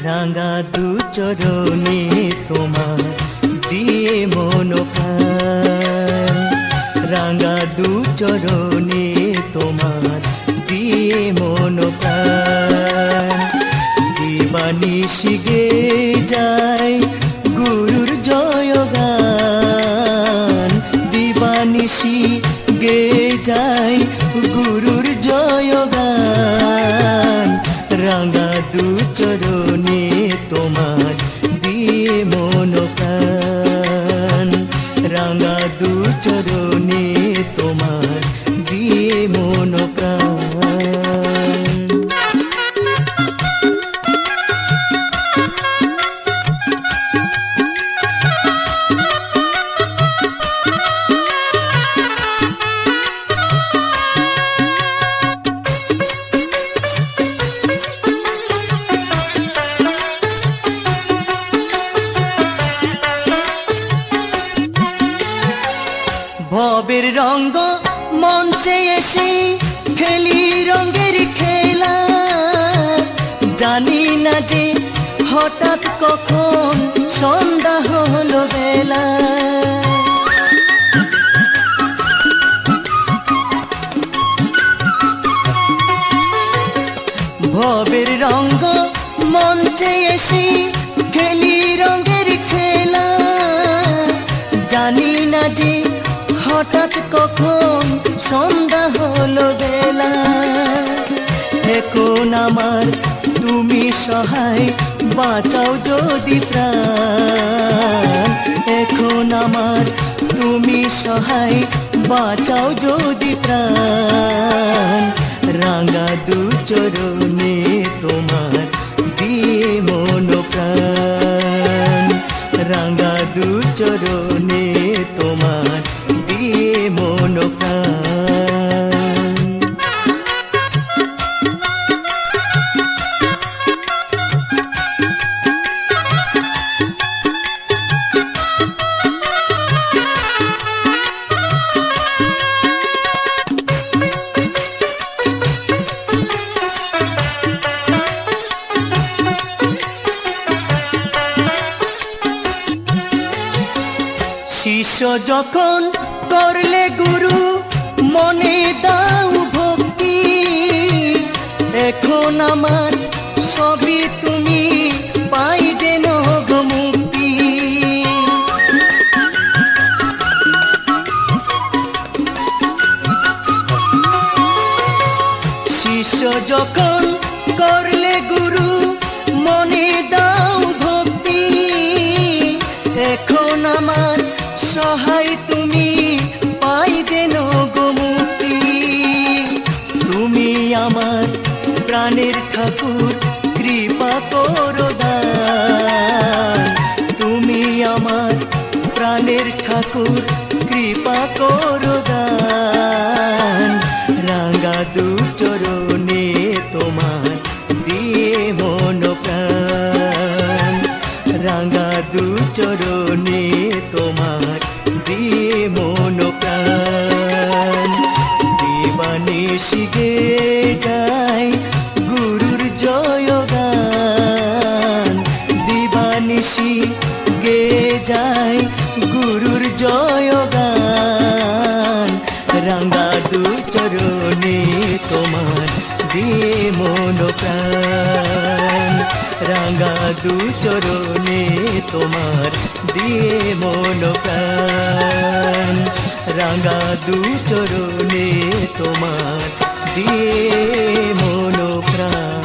রাঙা দু চরণে তোমার দিয়ে মন প্রাণ, রাঙা দু চরণে তোমার দিয়ে মন প্রাণ। দিবানিশি গে যায় গুরুর জয়গান, দিবানিশি গে যায় গুরুর জয়গান। রাঙা দু চরণে তোমার দিয়ে মন প্রাণ, রাঙা দু চরণে তোমার দিয়ে মন প্রাণ। ভবের রঙ্গ মঞ্চে এসে খেলি রঙের খেলা, জানি না যে হঠাৎ কখন সন্ধ্যা হলো বেলা। ভবের রঙ্গ মঞ্চে এসে খেলি রঙের খেলা, জানি না যে হঠাৎ কখন সন্ধ্যা হলো বেলা। এখন আমার তুমি সহায় বাঁচাও যদি প্রাণ, এখন আমার তুমি সহায় বাঁচাও যদি প্রাণ। রাঙা দু চরণে তোমার দিয়ে মন প্রাণ, রাঙা দু চরণে তোমার দিয়ে মন প্রাণ। শিষ্য যখন করলে গুরু মনে দাও ভক্তি, এখন আমার সবই তুমি পাই যেন গো মুক্তি। শিষ্য যখন করলে গুরু মনে দাও ভক্তি, এখন আমার সহায় তুমি পাই যেন গো মুক্তি। তুমি আমার প্রাণের ঠাকুর কৃপা করো দান, তুমি আমার প্রাণের ঠাকুর কৃপা করো দান। রাঙা দু চরণে তোমার দিয়ে মন প্রাণ, রাঙা দু চরণে তোমার দিয়ে মন প্রাণ। দিবানিশি গে যায় গুরুর জয়গান, দিবানিশি গে যায় গুরুর জয়গান। রাঙা দু চরণে তোমার দিয়ে মন প্রাণ, রাঙা দু চরণে তোমার দিয়ে মন প্রাণ, রাঙা দু চরণে তোমার দিয়ে মন প্রাণ।